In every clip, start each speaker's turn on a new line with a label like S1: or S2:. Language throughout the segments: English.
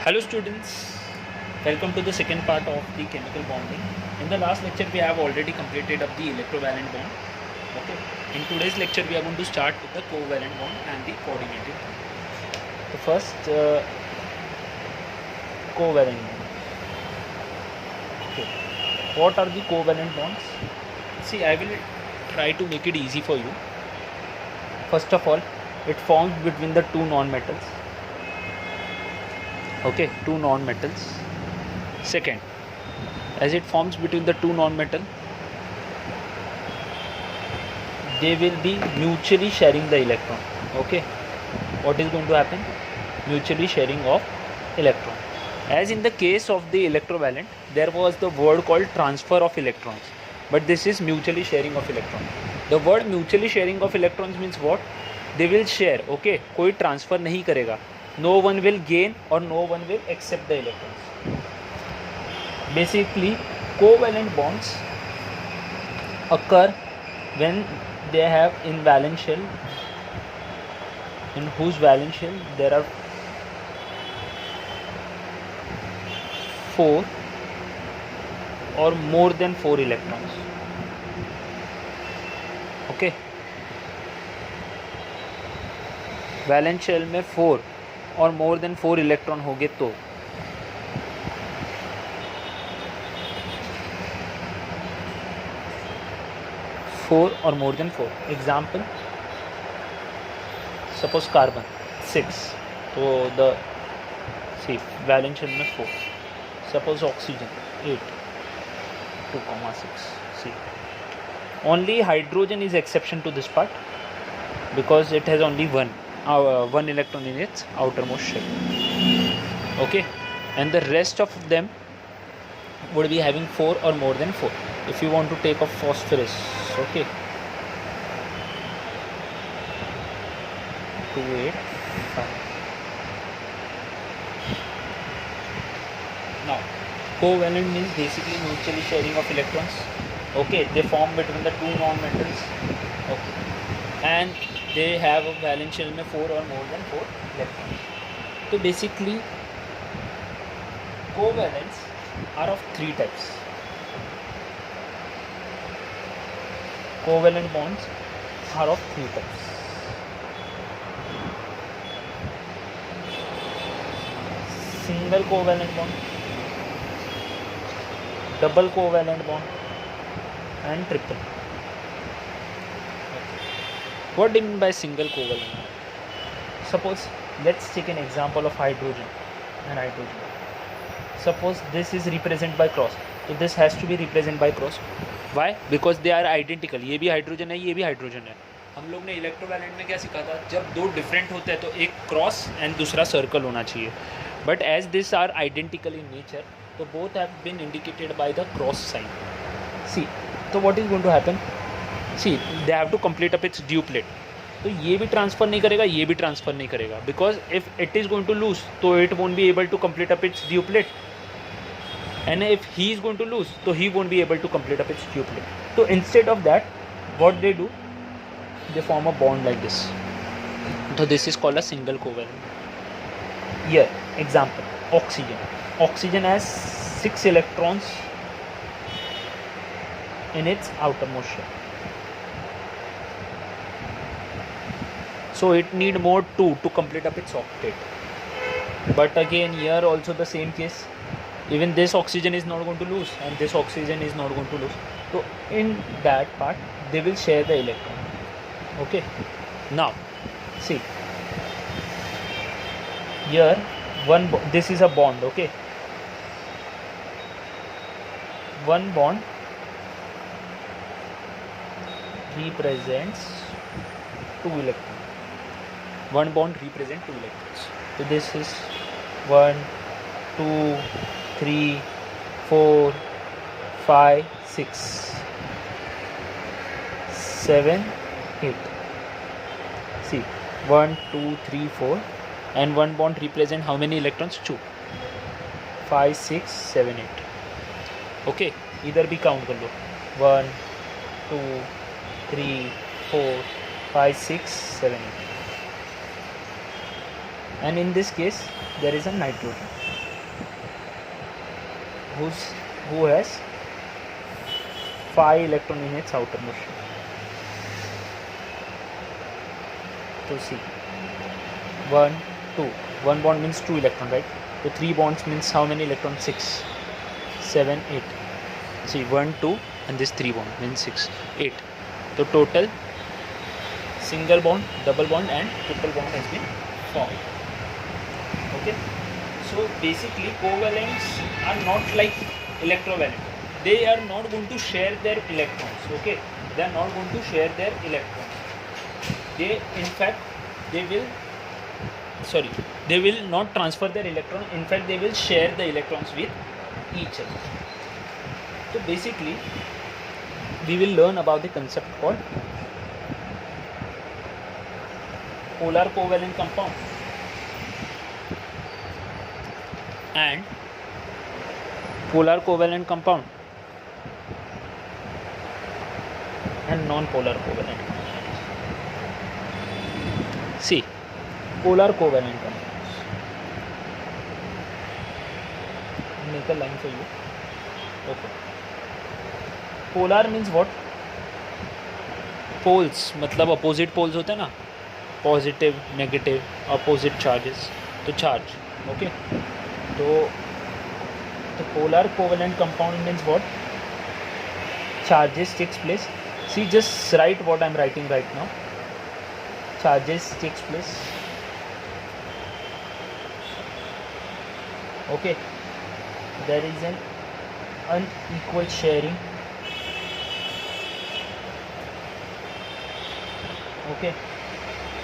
S1: Hello students, welcome to the second part of the chemical bonding. In the last lecture we have already completed up the electrovalent bond. Okay. In today's lecture we are going to start with the covalent bond and the coordinated bond. The first covalent bond. Okay. What are the covalent bonds? See, I will try to make it easy for you. First of all, it forms between the two non-metals. Okay, two non-metals. Second, as it forms between the two non-metal, they will be mutually sharing the electron. Okay, what is going to happen? Mutually sharing of electron. As in the case of the electrovalent, there was the word called transfer of electrons, but this is mutually sharing of electron. The word mutually sharing of electrons means what? They will share. Okay, कोई transfer नहीं करेगा. No one will gain or no one will accept the electrons. Basically, covalent bonds occur when they have in valence shell, in whose valence shell there are 4 or more than 4 electrons. Okay, valence shell में 4 और more than 4 electron होंगे तो four और more than 4. Example, suppose carbon 6, तो the C valence shell में 4. Suppose oxygen 8, 2,6. See only hydrogen is exception to this part because it has only one electron in its outermost shell. Okay, and the rest of them would be having 4 or more than 4. If you want to take a phosphorus, okay, 2, 8, 5. Now covalent means basically mutually sharing of electrons. Okay, they form between the two non-metals. Okay, and they have a valence shell में 4 or more than 4 electrons. So basically covalents are of 3 types. Covalent bonds are of 3 types. Single covalent bond, double covalent bond and triple. What do you mean by single covalent bond? Suppose let's take an example of hydrogen and hydrogen. Suppose this is represented by cross, so this has to be represented by cross. Why? Because they are identical. ये भी hydrogen है, ये भी hydrogen है. हम लोग ने electrovalent में क्या सीखा था? जब दो डिफरेंट होते हैं तो एक क्रॉस एंड दूसरा सर्कल होना चाहिए. But as this are identical in nature, तो both have been indicated by the cross sign. See, तो what is going to happen? See, they have to complete up its duplet. तो ये भी transfer नहीं करेगा, ये भी ट्रांसफर नहीं करेगा, because if it is going to lose तो it won't be able to complete up its duplet, and if he is going to lose तो he won't be able to complete up its duplet. तो instead of that what they do, they form a bond like this. So this is called a single covalent. Here example, oxygen has 6 electrons in its outermost shell, so it need more 2 to complete up its octet. But again here also the same case, even this oxygen is not going to lose and this oxygen is not going to lose, so in that part they will share the electron. Okay, now see here this is a bond. Okay, one bond represents 2 electrons. One bond represents 2 electrons. So this is 1, 2, 3, 4, 5, 6, 7, 8. See, 1, 2, 3, 4, and one bond represent how many electrons? 2, 5, 6, 7, 8. Okay, इधर भी count कर लो. 1, 2, 3, 4, 5, 6, 7, 8. And in this case there is a nitrogen. who has 5 electron in its outermost shell. So see, 1, 2. 1 bond means 2 electron, right? So 3 bonds means how many electrons? 6, 7, 8. See, 1, 2, and this 3 bond means 6, 8. So total single bond, double bond, and triple bond has been formed. Okay. So basically, covalents are not like electrovalent. They are not going to share their electrons. Okay. They are not going to share their electrons. They will not transfer their electron. In fact, they will share the electrons with each other. So basically, we will learn about the concept called polar covalent compound and polar covalent compound and non-polar covalent. See, polar covalent compounds. Make a line for you. Okay. Polar means what? Poles, मतलब opposite poles होते हैं ना, positive, negative, opposite charges. तो charge, okay. तो the polar covalent compound means what? Charges takes place. See, just write what I am writing right now. Charges takes place. Okay. There is an unequal sharing. Okay.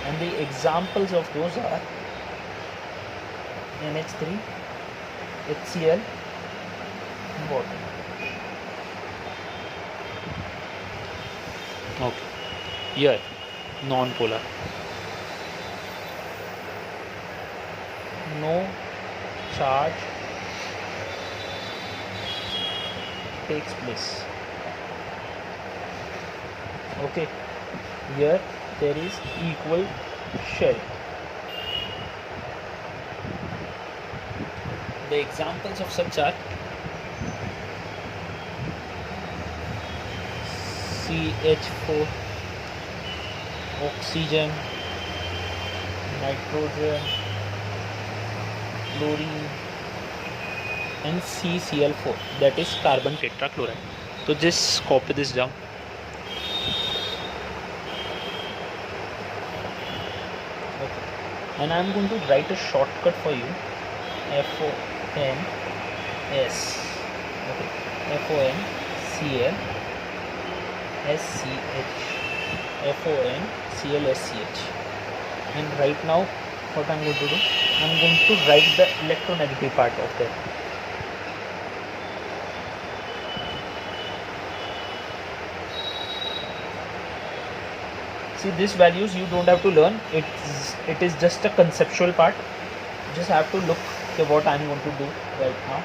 S1: And the examples of those are NH3, HCl, and water. Okay. Here, non-polar. No charge takes place. Okay. Here there is equal sharing. The examples of such are CH4, oxygen, nitrogen, chlorine, and CCl4, that is carbon tetrachloride. So just copy this down. Okay. And I am going to write a shortcut for you. FONS. Okay. FONCl SCH. FONCl SCH. And right now, what I am going to do? I am going to write the electronegative part of that. See, these values you don't have to learn. It is just a conceptual part. You just have to look at what I am going to do right now.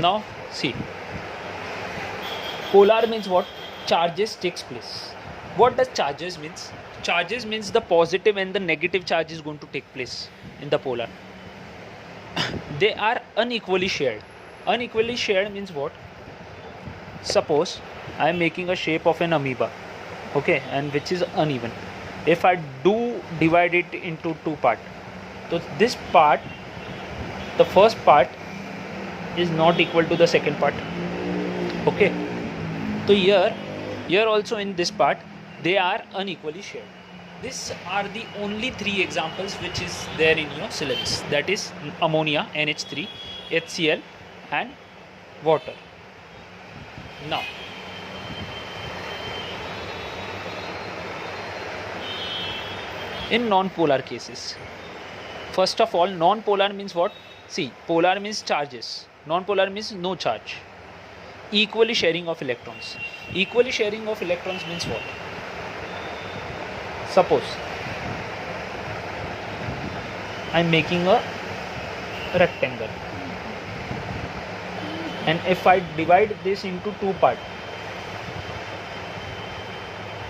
S1: Now see, polar means what? Charges takes place. What does charges means? Charges means the positive and the negative charge is going to take place in the polar. They are unequally shared. Unequally shared means what? Suppose I am making a shape of an amoeba, okay, and which is uneven. If I do divide it into two parts, so this part, the first part is not equal to the second part. Okay. So here also in this part, they are unequally shared. These are the only three examples which is there in your syllabus. That is ammonia, NH3, HCl, and water. Now, in non-polar cases, first of all, non-polar means what? See, polar means charges. Non-polar means no charge. Equally sharing of electrons. Equally sharing of electrons means what? Suppose I am making a rectangle, and if I divide this into two parts,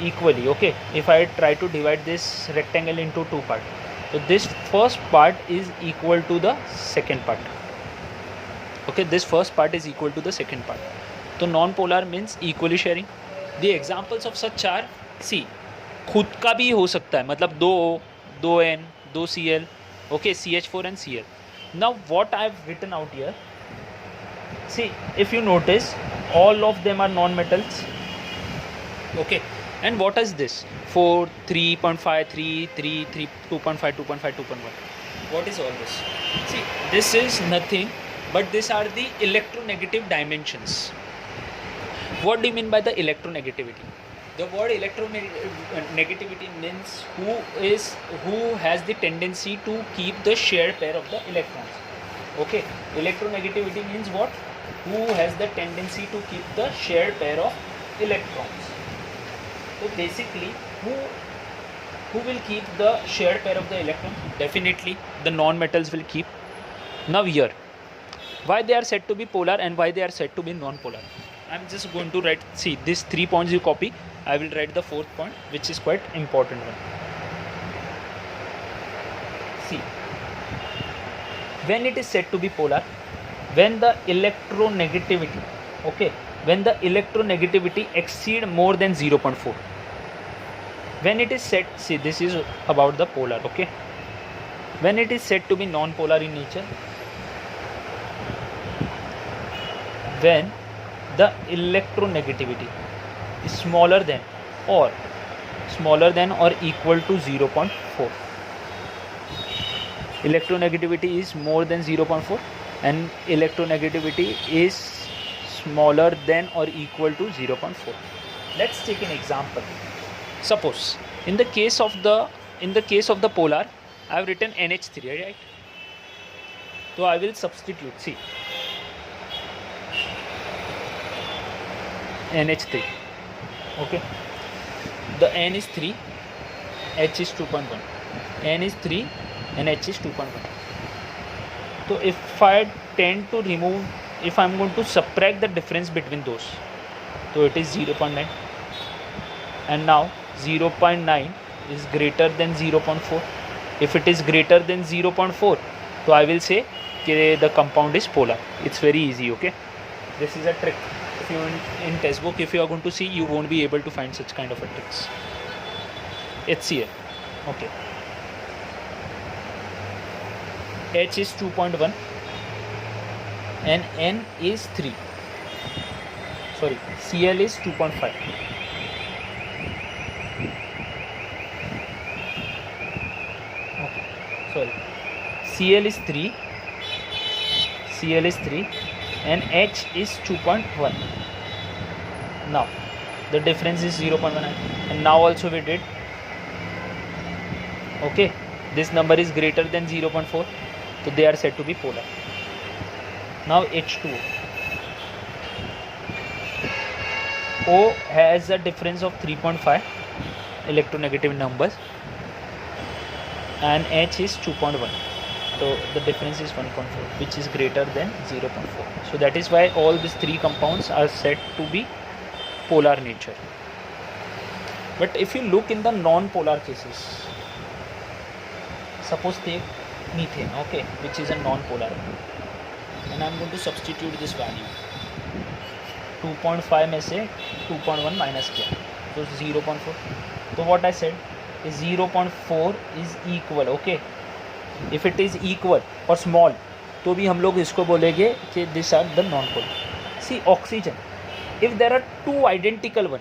S1: equally. Okay, if I try to divide this rectangle into two parts, so this first part is equal to the second part. Okay, this first part is equal to the second part. So non-polar means equally sharing. The examples of such are, see, खुद का भी हो सकता है, मतलब दो O, दो N, दो Cl, okay, CH4 and Cl. Now what I have written out here, see, if you notice, all of them are non-metals. Okay, and what is this? 4, 3.5, 3, 3, 3, 2.5, 2.5, 2.1. What is all this? See, this is nothing but these are the electronegative dimensions. What do you mean by the electronegativity? The word electronegativity means who has the tendency to keep the shared pair of the electrons. Okay, electronegativity means what? Who has the tendency to keep the shared pair of electrons. So basically, who will keep the shared pair of the electron? Definitely the non-metals will keep. Now here, why they are said to be polar and why they are said to be non-polar? I'm just going to write, see, these 3 points you copy, I will write the fourth point, which is quite important one. See, when it is said to be polar, when the electronegativity, okay, when the electronegativity exceed more than 0.4. When it is said, see, this is about the polar, okay. When it is said to be non-polar in nature, when the electronegativity is smaller than or equal to 0.4. Electronegativity is more than 0.4 and electronegativity is smaller than or equal to 0.4. Let's take an example. Suppose in the case of the polar, I have written NH3, right? So I will substitute, see, NH3, okay, the N is 3, H is 2.1, N is 3 and H is 2.1. So if I tend to remove, if I am going to subtract the difference between those, so it is 0.9, and now 0.9 is greater than 0.4. If it is greater than 0.4, so I will say the compound is polar. It's very easy, okay. This is a trick. If you in textbook, if you are going to see, you won't be able to find such kind of a tricks. HCl, okay. H is 2.1 and N is 3. Sorry, Cl is 2.5. Okay, sorry. Cl is 3. Cl is 3 and H is 2.1. Now the difference is 0.1 and now also we did, okay, this number is greater than 0.4, so they are said to be polar. Now H2O, O has a difference of 3.5 electronegative numbers and H is 2.1. So the difference is 1.4, which is greater than 0.4. So that is why all these three compounds are said to be polar nature. But if you look in the non-polar cases, suppose take methane, okay, which is a non-polar, and I am going to substitute this value. 2.5 में से 2.1 minus किया, तो 0.4. So what I said is 0.4 is equal, okay. If it is equal or small, तो भी हम लोग इसको बोलेंगे कि these are the non-polar. See, oxygen, if there are two identical one,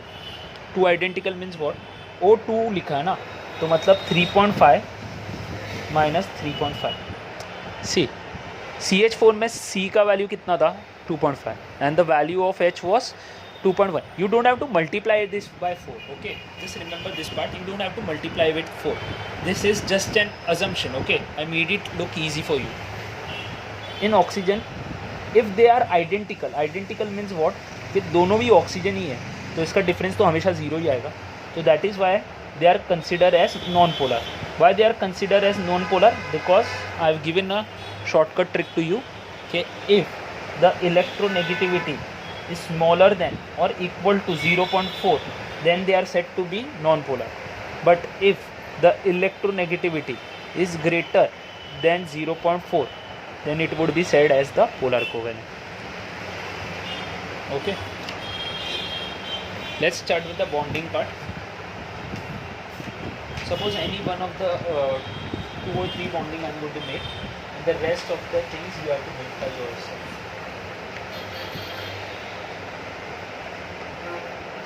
S1: two identical means what? O2 लिखा है ना, तो मतलब 3.5 minus 3.5. See, CH4 में C का वैल्यू कितना था? 2.5 and the value of H was 2.1. You don't have to multiply this by 4, okay, just remember this part, you don't have to multiply with 4. This is just an assumption, okay, I made it look easy for you. In oxygen, if they are identical, identical means what, कि दोनों भी oxygen ही है, तो इसका difference तो हमेशा zero ही आएगा. तो that is why they are considered as non-polar. Why they are considered as non-polar? Because I have given a shortcut trick to you. Okay, if the electronegativity is smaller than or equal to 0.4, then they are said to be non-polar. But if the electronegativity is greater than 0.4, then it would be said as the polar covalent. Okay, let's start with the bonding part. Suppose any one of the 2 or 3 bonding I am going to make, and the rest of the things you have to make by yourself.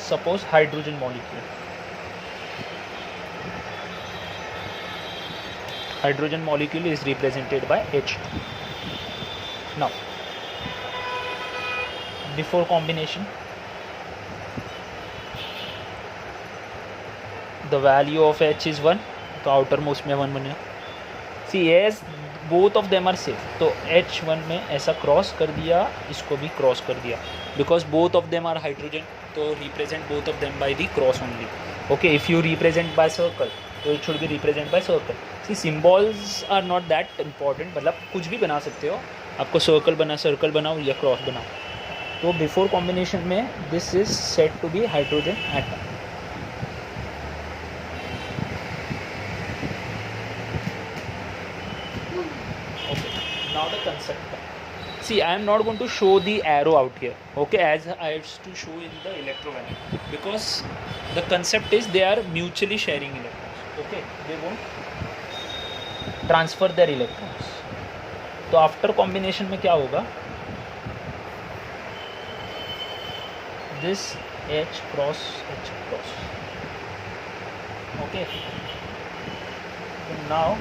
S1: Suppose hydrogen molecule. Hydrogen molecule is represented by H2. Now, before combination, the value of H is 1, तो outermost में 1 बनेगा. See, as both of them are safe, तो H1 में ऐसा cross कर दिया, इसको भी क्रॉस कर दिया, because both of them are hydrogen, तो represent both of them by the cross only. Okay, if you represent by circle, तो it should be represent by circle. See, symbols are not that important, मतलब कुछ भी बना सकते हो, आपको circle बनाओ या क्रॉस बनाओ. तो बिफोर कॉम्बिनेशन में this is set to be hydrogen atom. Okay, now the concept. See, I am not going to show the arrow out here, okay, as I have to show in the electrovalent, because the concept is they are mutually sharing electrons. Okay, they won't transfer their electrons. तो after combination में क्या होगा, this H cross H cross. Okay, now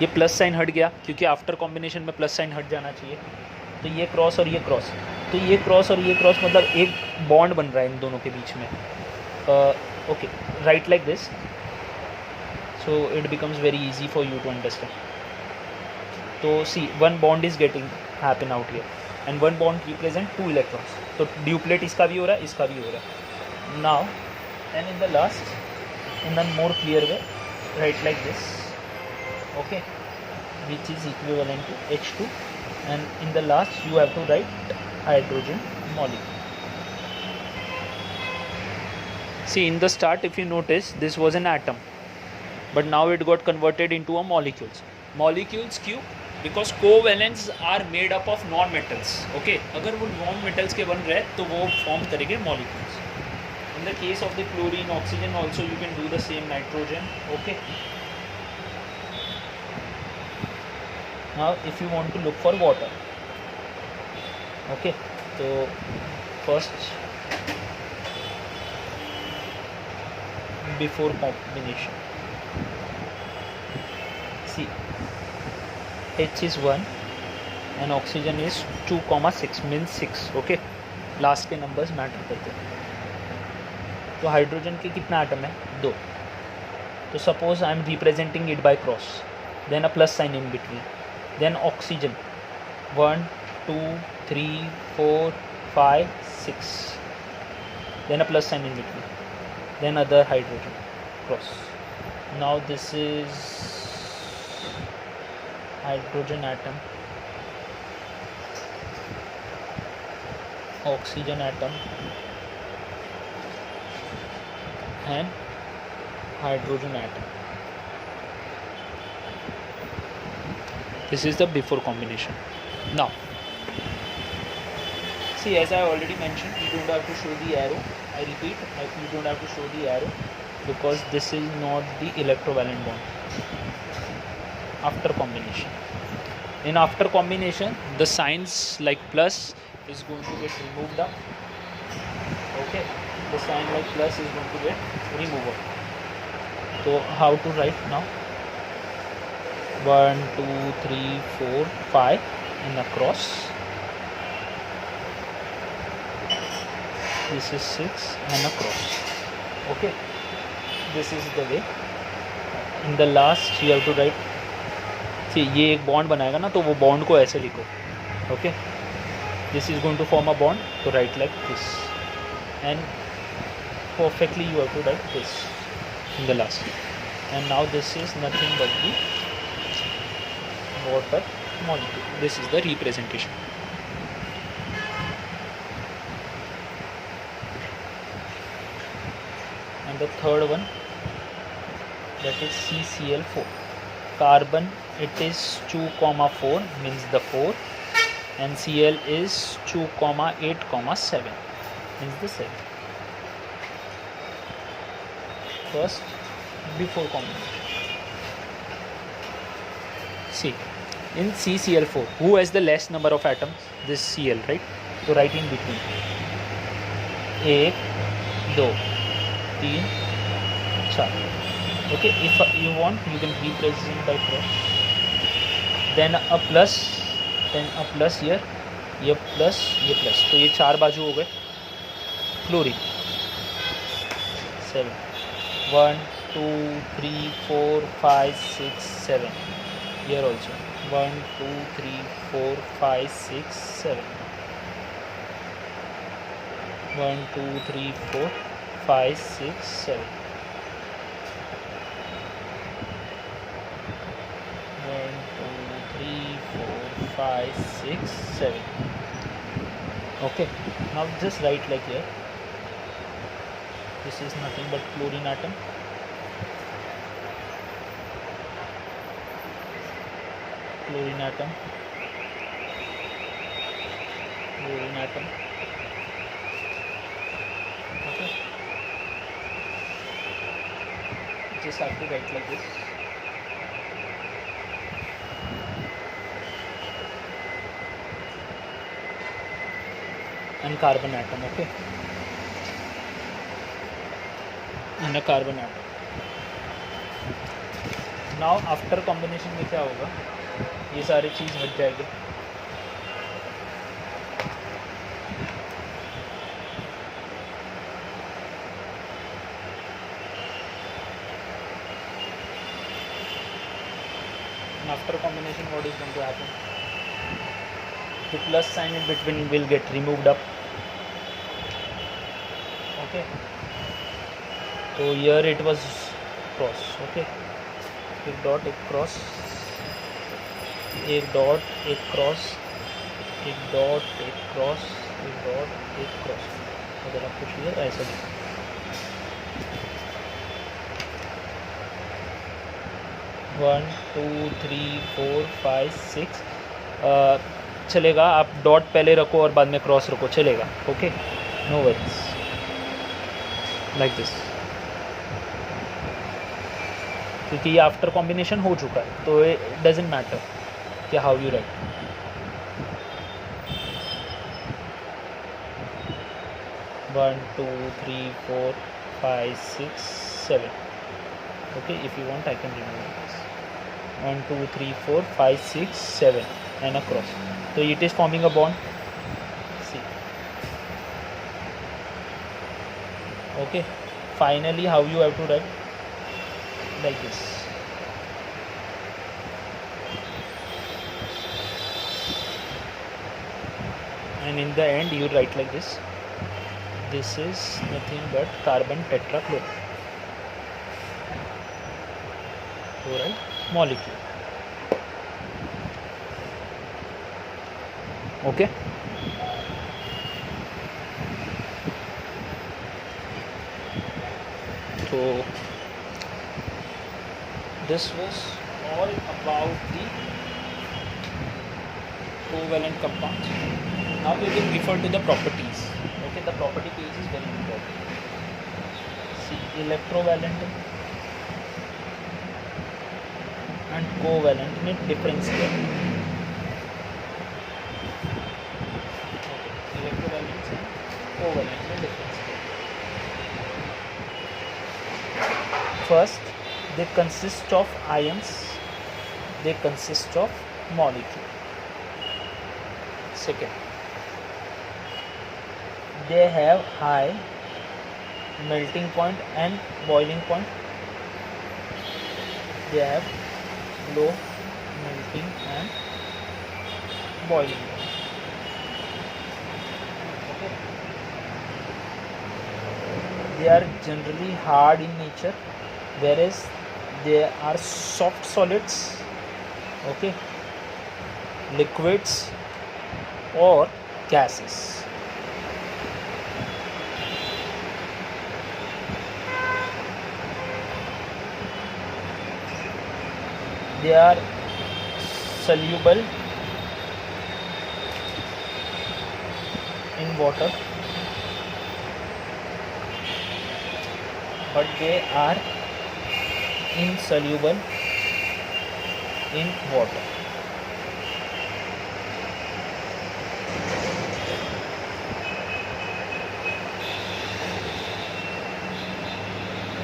S1: ये plus sign हट गया, क्योंकि after combination में plus sign हट जाना चाहिए. तो ये क्रॉस और ये क्रॉस, तो ये क्रॉस और ये क्रॉस मतलब एक बॉन्ड बन रहा है इन दोनों के बीच में. Okay, right like this, so it becomes very easy for you to understand. तो see, one bond is getting happen out here and one bond represent 2 electrons. तो ड्यूप्लेट इसका भी हो रहा है, इसका भी हो रहा है. Now and in the last, in the more clear way, right like this, okay, which is equivalent to H2, and in the last you have to write hydrogen molecule. See, in the start, if you notice, this was an atom, but now it got converted into a molecules. Molecules क्यों? Because covalents are made up of non-metals. Okay, अगर वो non-metals के बन रहे तो वो form करेंगे molecules. In the case of the chlorine, oxygen also you can do the same, nitrogen. Okay. Now if you want to look for water, okay, so first before combination, see, H is 1 and oxygen is 2,6 means 6. okay, last के numbers matter करते हैं. तो hydrogen के कितना atom है? 2. तो suppose I am representing it by cross, then a plus sign in between. Then oxygen 1 2 3 4 5 6, then a plus sign in between, then other hydrogen cross. Now this is hydrogen atom, oxygen atom and hydrogen atom. This is the before combination. Now, see, as I already mentioned, you don't have to show the arrow. I repeat, you don't have to show the arrow because this is not the electrovalent bond. After combination, in after combination, the signs like plus is going to get removed up. Okay, the sign like plus is going to get removed. So how to write now? 1 2 3 4 5 in a cross. This is 6 and a cross. Okay, this is the way. In the last you have to write, see, ये एक bond बनाएगा ना, तो वो bond को ऐसे लिखो. Okay, this is going to form a bond, so write like this, and perfectly you have to write this in the last. And now this is nothing but the water molecule. This is the representation. and the third one, that is CCl4. Carbon, it is 2,4 means the 4, and Cl is 2,8,7 means the 7. First, before combination. See, in CCl4, who has the less number of atoms? This Cl, right? So write in between. 1, 2, 3, 4. Okay, if you want, you can represent by cross. Then a plus here, ये plus, ये plus. तो ये 4 बाजू हो गए. Chlorine 7. 1, 2, 3, 4, 5, 6, 7. Here also 1, 2, 3, 4, 5, 6, 7. 1, 2, 3, 4, 5, 6, 7. 1, 2, 3, 4, 5, 6, 7. Okay, now just write like here. This is nothing but chlorine atom. Chlorine atom. Chlorine atom. Okay. Just have to write like this. And carbon atom. Okay. And a carbon atom. Now after combination में क्या होगा? ये सारी चीज़ हट जाएगी. And after combination, what is going to happen? The plus sign in between will get removed up. Okay. So here it was cross. Okay. एक dot एक cross, एक डॉट एक क्रॉस, एक डॉट एक क्रॉस, एक डॉट एक cross. अगर आपको क्लियर ऐसा लिखो. 1, 2, 3, 4, 5, 6 चलेगा. आप डॉट पहले रखो और बाद में क्रॉस रखो, चलेगा. Okay, no worries. Like this. क्योंकि ये आफ्टर कॉम्बिनेशन हो चुका है, तो इट डजेंट मैटर कि how you write. One, 2, 3, 4, 5, 6, 7. Okay, if you want, I can remove this. 1, 2, 3, 4, 5, 6, 7 and a cross. So it is forming a bond. See. Okay. Finally, how you have to write? Like this. And in the end, you write like this. This is nothing but carbon tetrachloride. Chloride molecule. Okay. So this was all about the covalent compounds. Now we will refer to the properties. Okay, the property page is very important. See, electrovalent and covalent में difference क्या है? Okay, electrovalent and covalent में difference क्या है? First, they consist of ions, they consist of molecule. Second, they have high melting point and boiling point. They have low melting and boiling point. Okay. They are generally hard in nature, whereas they are soft solids, okay, liquids or gases. they are soluble in water, but they are insoluble in water.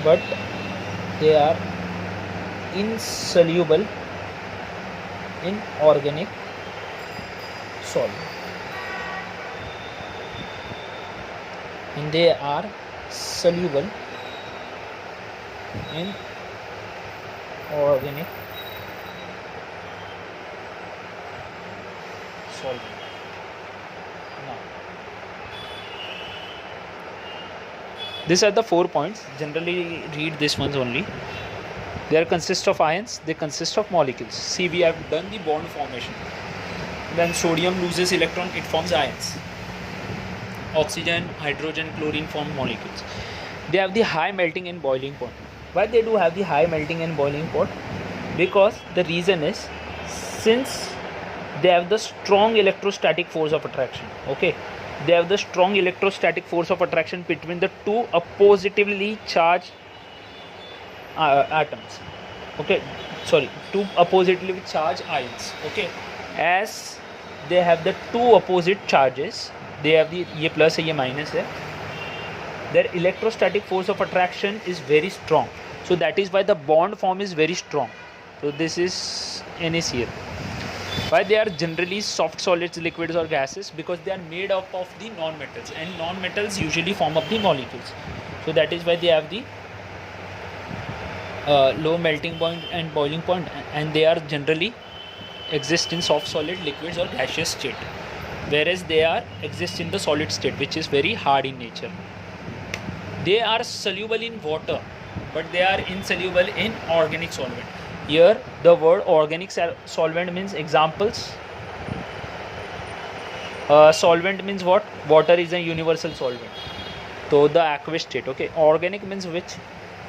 S1: But they are insoluble in organic solvent. And they are soluble in organic solvent. Now, these are the 4 points. Generally read this ones only. They consist of ions, they consist of molecules. See, we have done the bond formation. When sodium loses electron, it forms ions. Oxygen, hydrogen, chlorine form molecules. They have the high melting and boiling point. Why they do have the high melting and boiling point? Because the reason is, since they have the strong electrostatic force of attraction. Okay, they have the strong electrostatic force of attraction between the two oppositively charged atoms. Okay, sorry, two oppositively charged ions. Okay, as they have the two opposite charges, they have the ये plus है ये minus है, their electrostatic force of attraction is very strong. So that is why the bond form is very strong. So this is NaCl. Why they are generally soft solids, liquids or gases? Because they are made up of the non-metals, and non-metals usually form up the molecules. So that is why they have the low melting point and boiling point, and they are generally exist in soft solid, liquids or gaseous state, whereas they are exist in the solid state, which is very hard in nature. They are soluble in water, but they are insoluble in organic solvent. Here the word organic solvent means examples. Solvent means what? Water is a universal solvent. So the aqueous state. Okay, organic means which,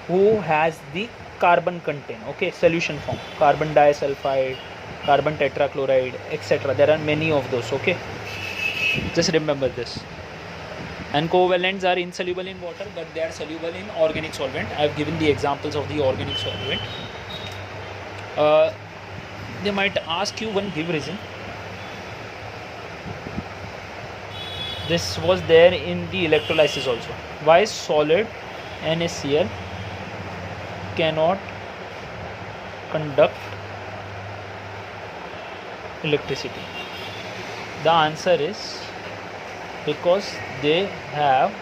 S1: who has the carbon content. Okay, solution form, carbon disulfide, carbon tetrachloride, etc. There are many of those. Okay, just remember this. And covalents are insoluble in water, but they are soluble in organic solvent. I have given the examples of the organic solvent. They might ask you one give reason. This was there in the electrolysis also. Why solid NaCl cannot conduct electricity? The answer is because they have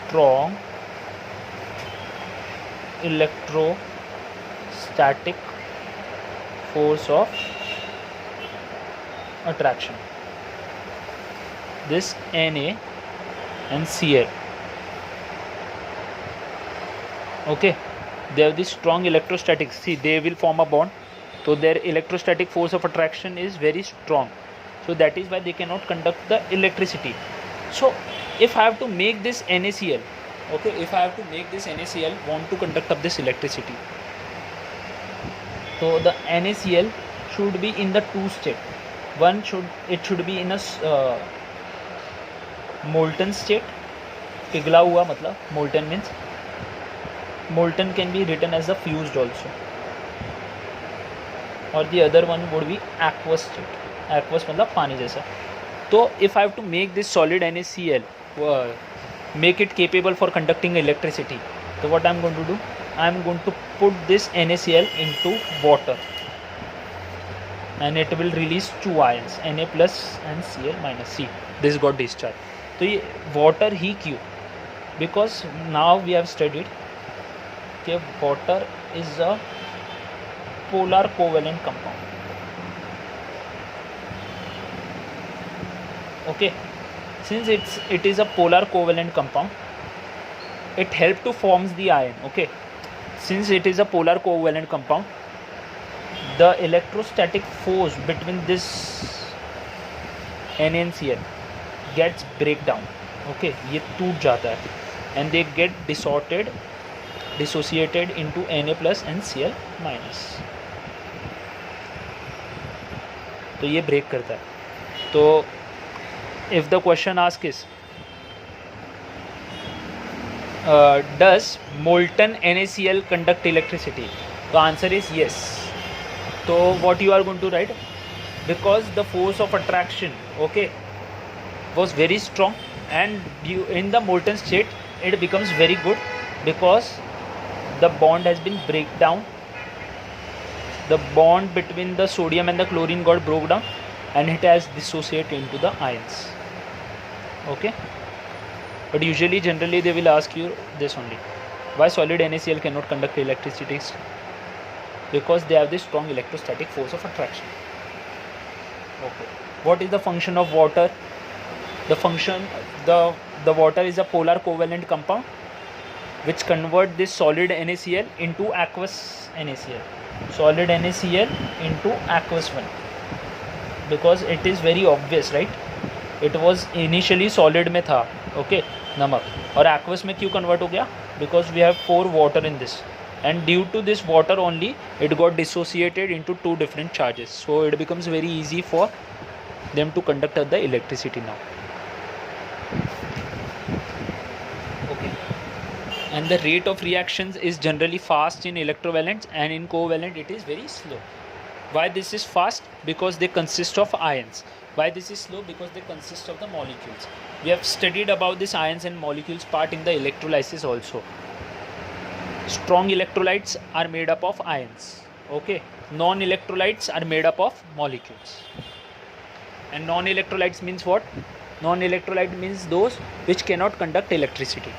S1: strong electrostatic force of attraction. This Na and Cl, okay, they have this strong electrostatic. See, they will form a bond, so their electrostatic force of attraction is very strong. So that is why they cannot conduct the electricity. So if I have to make this NaCl, okay, if I have to make this NaCl want to conduct up this electricity, so the NaCl should be in the two state. One should be in a molten state. पिघला हुआ मतलब molten means, molten can be written as a fused also, or the other one would be aqueous state. Aqueous मतलब पानी जैसा. तो if I have to make this solid NaCl, make it capable for conducting electricity, so what I am going to do? I am going to put this NaCl into water, and it will release two ions, Na plus and Cl minus. C. This got discharged. तो ये water ही क्यों? Because now we have studied कि water is a polar covalent compound. Okay, since it is a polar covalent compound, it helps to forms the ion. Okay, since it is a polar covalent compound, the electrostatic force between this Na and Cl gets break down. Okay, ये टूट जाता है, and they get distorted dissociated into Na plus and Cl minus. तो ये break करता है. तो if the question ask is does molten NaCl conduct electricity? The answer is yes. So what you are going to write? Because the force of attraction, okay, was very strong, and in the molten state it becomes very good because the bond has been break down. The bond between the sodium and the chlorine got broke down and it has dissociated into the ions. Okay, but generally they will ask you this only: why solid NaCl cannot conduct electricity? Because they have this strong electrostatic force of attraction. Okay, what is the function of water? The function, the water is a polar covalent compound which convert this solid NaCl into aqueous NaCl. Solid NaCl into aqueous one, because it is very obvious, right? It was initially solid में था, okay, नमक, और aqueous में क्यों convert हो गया? Because we have 4 water in this, and due to this water only it got dissociated into 2 different charges, so it becomes very easy for them to conduct the electricity now. Okay, and the rate of reactions is generally fast in electrovalents, and in covalent it is very slow. Why this is fast? Because they consist of ions. Why this is slow? Because they consist of the molecules. We have studied about this ions and molecules part in the electrolysis also. Strong electrolytes are made up of ions. Okay, non-electrolytes are made up of molecules. And non-electrolytes means what? Non-electrolyte means those which cannot conduct electricity.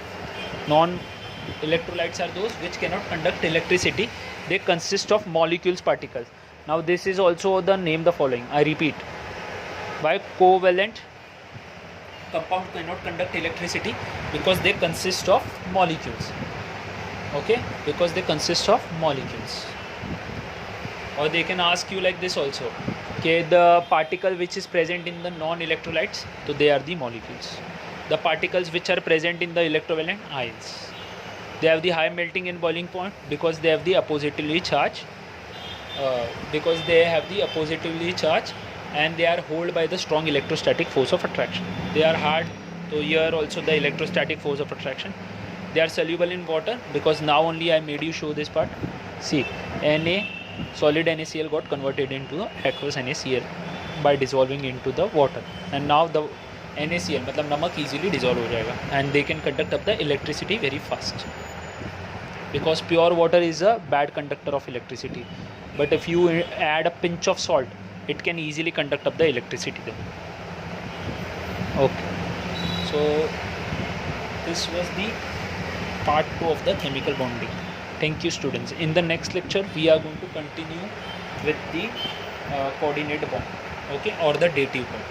S1: Non-electrolytes are those which cannot conduct electricity. They consist of molecules, particles. Now this is also the name the following. I repeat. Why covalent compound cannot conduct electricity? Because they consist of molecules. Okay, because they consist of molecules. Or they can ask you like this also. Okay, the particle which is present in the non-electrolytes, so they are the molecules. The particles which are present in the electrovalent, ions. They have the high melting and boiling point because they have the oppositively charge. And they are held by the strong electrostatic force of attraction. They are hard, so here also the electrostatic force of attraction. They are soluble in water because now only I made you show this part. See, Na, solid NaCl got converted into aqueous NaCl by dissolving into the water, and now the NaCl मतलब नमक easily dissolve हो जाएगा, and they can conduct up the electricity very fast because pure water is a bad conductor of electricity, but if you add a pinch of salt it can easily conduct up the electricity then. Okay, so this was the part 2 of the chemical bonding. Thank you students. In the next lecture we are going to continue with the coordinate bond, okay, or the dative bond.